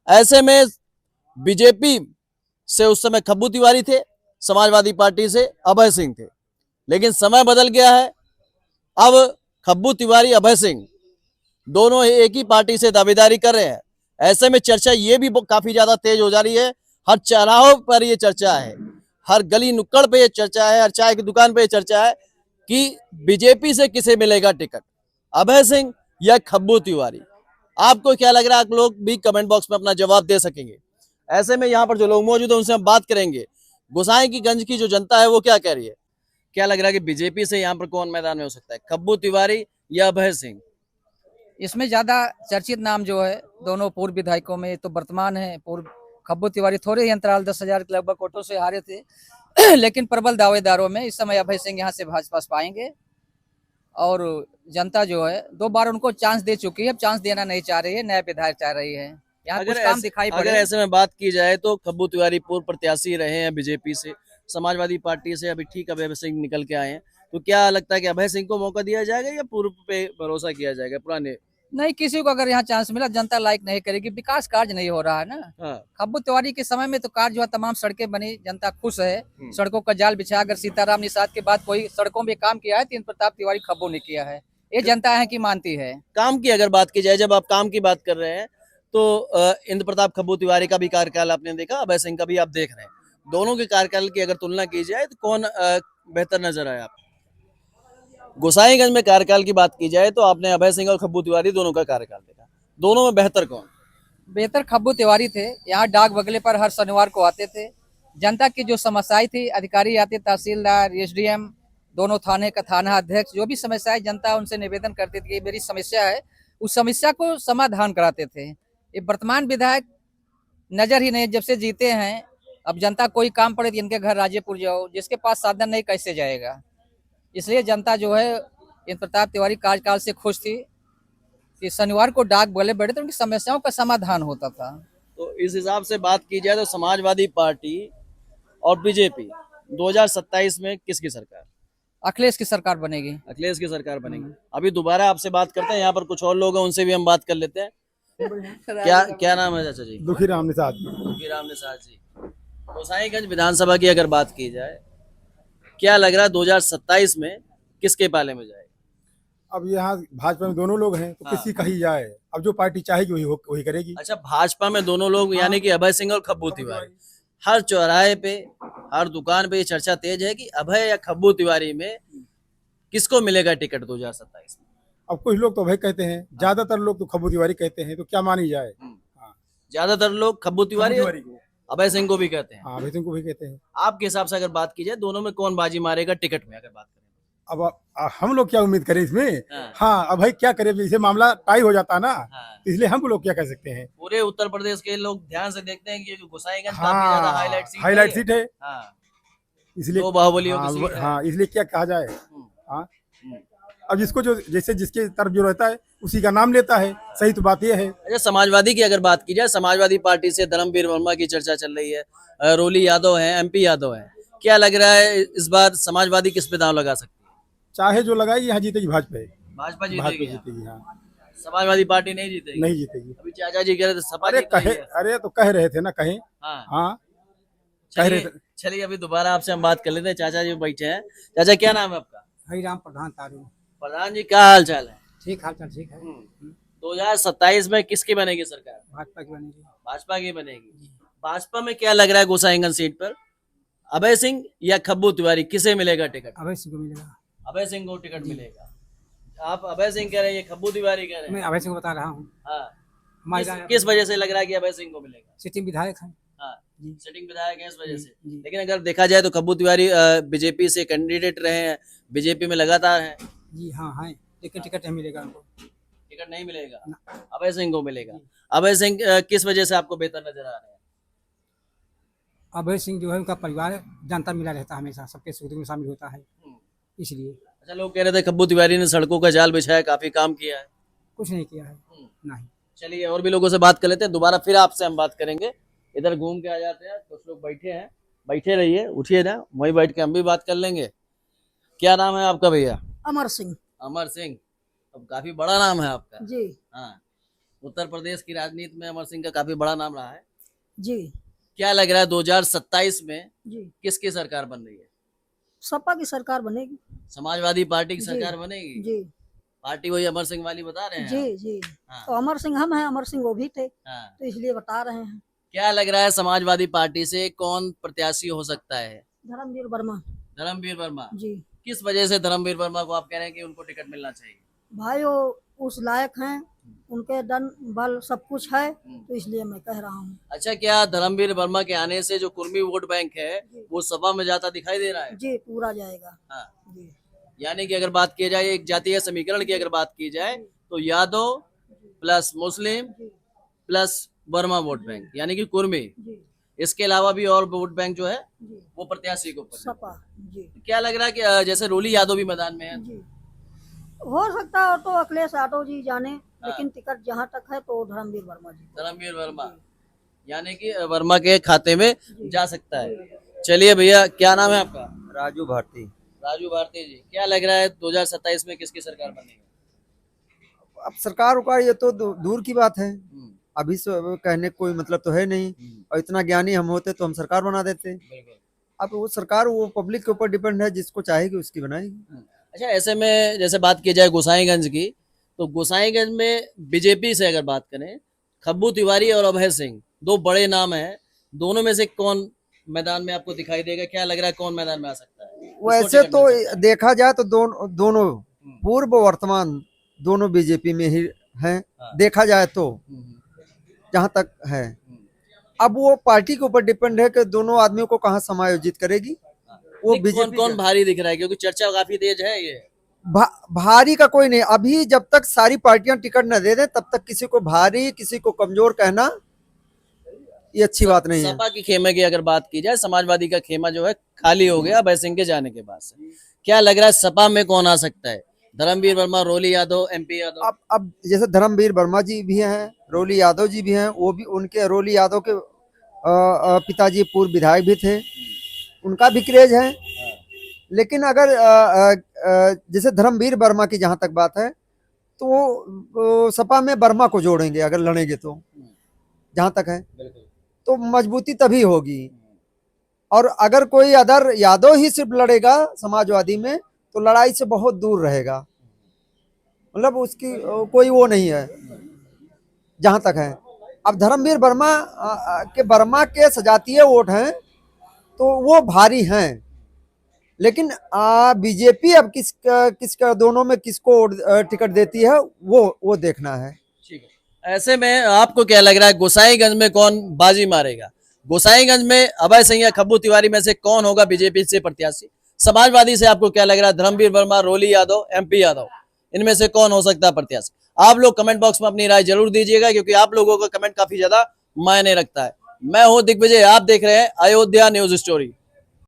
ऐसे में बीजेपी से उस समय खब्बू तिवारी थे, समाजवादी पार्टी से अभय सिंह थे, लेकिन समय बदल गया है। अब खब्बू तिवारी, अभय सिंह दोनों ही एक ही पार्टी से दावेदारी कर रहे हैं। ऐसे में चर्चा ये भी काफी ज्यादा तेज हो जा रही है। हर चौराहों पर ये चर्चा है, हर गली नुक्कड़ पे ये चर्चा है, हर चाय की दुकान पे ये चर्चा है कि बीजेपी से किसे मिलेगा टिकट, अभय सिंह या खब्बू तिवारी। आपको क्या लग रहा है? आप लोग भी कमेंट बॉक्स में अपना जवाब दे सकेंगे। ऐसे में यहाँ पर जो लोग मौजूद है उनसे हम बात करेंगे। गोसाईगंज की जो जनता है वो क्या कह रही है? क्या लग रहा है कि बीजेपी से यहाँ पर कौन मैदान में हो सकता है, खब्बू तिवारी या अभय सिंह? इसमें ज्यादा चर्चित नाम जो है दोनों पूर्व विधायकों में तो वर्तमान है पूर्व खब्बू तिवारी, थोड़े ही अंतराल 10,000 के लगभग वोटों से हारे थे लेकिन प्रबल दावेदारों में इस समय अभय सिंह यहाँ से भाजपा पाएंगे। और जनता जो है 2 बार उनको चांस दे चुकी है, अब चांस देना नहीं चाह रही है, नया विधायक चाह रही है। यहाँ कुछ काम दिखाई पड़े। अगर ऐसे में बात की जाए तो खब्बू तिवारी पूर्व प्रत्याशी रहे हैं बीजेपी से, समाजवादी पार्टी से, अभी ठीक अभय सिंह निकल के आए हैं, तो क्या लगता है कि अभय सिंह को मौका दिया जाएगा या पूर्व पे भरोसा किया जाएगा पुराने? नहीं, किसी को अगर यहाँ चांस मिला जनता लाइक नहीं करेगी, विकास कार्य नहीं हो रहा है ना। हाँ। खब्बू तिवारी के समय में तो कार्य जो है तमाम सड़कें बनी, जनता खुश है, सड़कों का जाल बिछा। अगर सीताराम निषाद के बाद कोई सड़कों में काम किया है तो इंद्र प्रताप तिवारी खब्बू ने किया है, ये जनता है कि मानती है। काम की अगर बात की जाए, जब आप काम की बात कर रहे हैं तो इंद्र प्रताप खब्बू तिवारी का भी कार्यकाल आपने देखा, अभय सिंह का भी आप देख रहे हैं, दोनों के कार्यकाल की अगर तुलना की जाए तो कौन बेहतर नजर आया आपको? गोसाईगंज में कार्यकाल की बात की जाए तो आपने अभय सिंह और खब्बू तिवारी दोनों का कार्यकाल देखा, दोनों में बेहतर कौन? बेहतर खब्बू तिवारी थे। यहाँ डाक बगले पर हर शनिवार को आते थे, जनता की जो समस्याएं थी अधिकारी आते, तहसीलदार, एसडीएम, दोनों थाने का थाना अध्यक्ष, जो भी समस्याएं जनता उनसे निवेदन करती थी कि मेरी समस्या है, उस समस्या को समाधान कराते थे। ये वर्तमान विधायक नजर ही नहीं, जब से जीते हैं। अब जनता कोई काम पड़े तो इनके घर राजेपुर जाओ, जिसके पास साधन नहीं कैसे जाएगा। इसलिए जनता जो है इंद्र प्रताप तिवारी कार्यकाल से खुश थी कि शनिवार को डाक बगले बैठे तो उनकी समस्याओं का समाधान होता था। तो इस हिसाब से बात की जाए तो समाजवादी पार्टी और बीजेपी 2027 में किसकी सरकार? अखिलेश की सरकार बनेगी। अखिलेश की सरकार बनेगी। अभी दोबारा आपसे बात करते हैं, यहाँ पर कुछ और लोग हैं उनसे भी हम बात कर लेते हैं। क्या नाम है चाचा जी? दुखीराम निषाद। दुखीराम निषाद जी। गोसाईगंज विधानसभा की अगर बात की जाए, क्या लग रहा है 2027 में किसके पाले में जाएगा? अब यहाँ भाजपा में दोनों लोग हैं तो किसी कही जाए, अब जो पार्टी चाहेगी वही करेगी। अच्छा, भाजपा में दोनों लोग, यानी कि अभय सिंह और खब्बू तिवारी। हर चौराहे पे, हर दुकान पे ये चर्चा तेज है कि अभय या खब्बू तिवारी में किसको मिलेगा टिकट 2027 में? अब कुछ लोग तो अभय कहते हैं, ज्यादातर लोग तो खब्बू तिवारी कहते हैं, तो क्या मानी जाए। ज्यादातर लोग खब्बू तिवारी को, अभय सिंह को भी कहते हैं। हाँ, अभय सिंह को भी कहते हैं। आपके हिसाब से अगर बात की जाए दोनों में कौन बाजी मारेगा टिकट में, अगर बात करें? अब हम लोग क्या उम्मीद करें इसमें। हाँ, अभय क्या करे, इसे मामला टाई हो जाता ना। इसलिए हम लोग क्या कह सकते हैं। पूरे उत्तर प्रदेश के लोग ध्यान से देखते हैं कि गोसाईगंज काफी ज्यादा हाईलाइट सीट है। इसलिए दो बाहुबलियों की सीट है। हाँ, इसलिए क्या कहा जाए। हाँ, अब जिसको जो जैसे जिसके तरफ जो रहता है उसी का नाम लेता है, सही तो बात यह है। अच्छा, समाजवादी की अगर बात की जाए, समाजवादी पार्टी से धर्मवीर वर्मा की चर्चा चल रही है, रोली यादव है, एमपी यादव है, क्या लग रहा है इस बार समाजवादी किस पे दांव लगा सकती है? चाहे जो लगाएगी, यहाँ जीतेगी भाजपा। भाजपा जीतेगी। हाँ, समाजवादी पार्टी नहीं जीतेगी। नहीं जीतेगी। अभी चाचा जी कह रहे थे सपा अरे तो कह रहे थे ना, कहें। हाँ, कह रहे थे। चलिए अभी दोबारा आपसे हम बात कर लेते हैं, चाचा जी बैठे हैं। चाचा, क्या नाम है आपका? हरिराम प्रधान तारू। प्रधान जी, क्या हाल चाल है? ठीक, हाल चाल ठीक है। 2027 में किसकी बनेगी सरकार? भाजपा की बनेगी। भाजपा की बनेगी। भाजपा में क्या लग रहा है गोसाईगंज सीट पर, अभय सिंह या खब्बू तिवारी, किसे मिलेगा टिकट? अभय सिंह को मिलेगा। अभय सिंह को टिकट मिलेगा। आप अभय सिंह कह रहे हैं, खब्बू तिवारी कह रहे हैं? मैं अभय सिंह को बता रहा हूँ। हाँ, किस वजह से लग रहा है कि अभय सिंह को मिलेगा? सिटिंग विधायक है। हाँ, सिटिंग विधायक है इस वजह से। लेकिन अगर देखा जाए तो खब्बू तिवारी बीजेपी से कैंडिडेट रहे हैं, बीजेपी में लगातार है। जी हाँ है, लेकिन टिकट नहीं मिलेगा उनको। टिकट नहीं मिलेगा, अभय सिंह को मिलेगा। अभय सिंह किस वजह से आपको बेहतर नजर आ रहे हैं? अभय सिंह जो है उनका परिवार जनता मिला रहता है, हमेशा सबके सुख दुख में शामिल होता है, इसलिए। अच्छा, लोग कह रहे थे खब्बू तिवारी ने सड़कों का जाल बिछाया, काफी काम किया है। कुछ नहीं किया है। नहीं। चलिए और भी लोगों से बात कर लेते हैं, दोबारा फिर आपसे हम बात करेंगे। इधर घूम के आ जाते हैं, कुछ लोग बैठे हैं, बैठे रहिए, उठिए ना, वहीं बैठ के हम भी बात कर लेंगे। क्या नाम है आपका भैया? अमर सिंह। अमर सिंह, अब काफी बड़ा नाम है आपका। जी हाँ, उत्तर प्रदेश की राजनीति में अमर सिंह का काफी बड़ा नाम रहा है। जी क्या लग रहा है 2027 में जी किसकी सरकार बन रही है? सपा की सरकार बनेगी। समाजवादी पार्टी की जी, सरकार बनेगी? जी पार्टी वही अमर सिंह वाली बता रहे हैं जी आप? जी हाँ, तो अमर सिंह हम हैं, अमर सिंह वो भी थे, हाँ। तो इसलिए बता रहे हैं। क्या लग रहा है समाजवादी पार्टी से कौन प्रत्याशी हो सकता है? धर्मवीर वर्मा धर्मवीर वर्मा। जी। किस वजह से धर्मवीर वर्मा को आप कह रहे हैं कि उनको टिकट मिलना चाहिए? भाई वो उस लायक हैं, उनके दन बल सब कुछ है, हम्म। तो इसलिए मैं कह रहा हूँ। अच्छा, क्या धर्मवीर वर्मा के आने से जो कुर्मी वोट बैंक है वो सपा में जाता दिखाई दे रहा है? जी पूरा जाएगा। हाँ। जी यानी कि अगर बात की जाए एक जातीय समीकरण की अगर बात की जाए तो Yadav plus Muslim plus Verma vote bank यानी कि कुर्मी, जी इसके अलावा भी और वोट बैंक जो है जी वो प्रत्याशी के ऊपर है। सपा जी क्या लग रहा है कि जैसे रोली यादव भी मैदान में है? जी हो सकता है तो अखिलेश यादव जी जाने, लेकिन टिकट जहाँ तक है तो धर्मवीर वर्मा जी। धर्मवीर वर्मा यानी कि वर्मा के खाते में जा सकता है। चलिए भैया, क्या नाम है आपका? राजू भारती। राजू भारती जी, क्या लग रहा है 2027 में किसकी सरकार बनेगी? अब सरकार का ये तो दूर की बात है, हम्म, अभी से कहने का कोई मतलब तो है नहीं, और इतना ज्ञानी हम होते तो हम सरकार बना देते। बिल्कुल। अब वो सरकार वो पब्लिक के ऊपर डिपेंड है, जिसको चाहेगी उसकी बनाएगी। अच्छा, ऐसे में जैसे बात की जाए गोसाईगंज की, तो गोसाईगंज में बीजेपी से अगर बात करें, खब्बू तिवारी और अभय सिंह दो बड़े नाम हैं, दोनों में से कौन मैदान में आपको दिखाई देगा? क्या लग रहा है कौन मैदान में आ सकता है? किसको वैसे टिकट तो मिल सकता है? देखा जाए तो दोनों पूर्व वर्तमान दोनों बीजेपी में ही हैं, हाँ। देखा जाए तो जहाँ तक है। अब वो पार्टी के ऊपर डिपेंड है कि दोनों आदमियों को कहाँ समायोजित करेगी। वो नहीं, कौन बीजेपी कौन भारी दिख रहा है? क्योंकि चर्चा काफी तेज है ये। भारी का कोई नहीं, अभी जब तक सारी पार्टियां टिकट न दे दें तब तक किसी को भारी किसी को कमजोर कहना ये अच्छी बात नहीं है। सपा की खेमे की अगर बात की जाए, समाजवादी का खेमा जो है खाली हो गया अभय सिंह के जाने के बाद से। क्या लग रहा है सपा में कौन आ सकता है? धर्मवीर वर्मा, रोली यादव, एमपी यादव? अब जैसे धर्मवीर वर्मा जी भी हैं, रोली यादव जी भी हैं, वो भी उनके रोली यादव के पिताजी पूर्व विधायक भी थे, उनका भी क्रेज है। लेकिन अगर जैसे धर्मवीर वर्मा की जहां तक बात है तो वो सपा में वर्मा को जोड़ेंगे अगर लड़ेंगे तो, जहां तक है तो मजबूती तभी होगी। और अगर कोई अदर यादव ही सिर्फ लड़ेगा समाजवादी में तो लड़ाई से बहुत दूर रहेगा, मतलब उसकी कोई वो नहीं है जहां तक है। अब धर्मवीर वर्मा के सजातीय वोट हैं तो वो भारी हैं, लेकिन बीजेपी अब किसका दोनों में किसको टिकट देती है वो देखना है। ठीक है। ऐसे में आपको क्या लग रहा है गोसाईगंज में कौन बाजी मारेगा? गोसाईगंज में अभय सिंह या खब्बू तिवारी में से कौन होगा बीजेपी से प्रत्याशी? समाजवादी से आपको क्या लग रहा है? धर्मवीर वर्मा, रोली यादव, एमपी यादव, इनमें से कौन हो सकता है प्रत्याशी? आप लोग कमेंट बॉक्स में अपनी राय जरूर दीजिएगा, क्योंकि आप लोगों का कमेंट काफी ज्यादा मायने रखता है। मैं हूं दिग्विजय, आप देख रहे हैं अयोध्या न्यूज स्टोरी।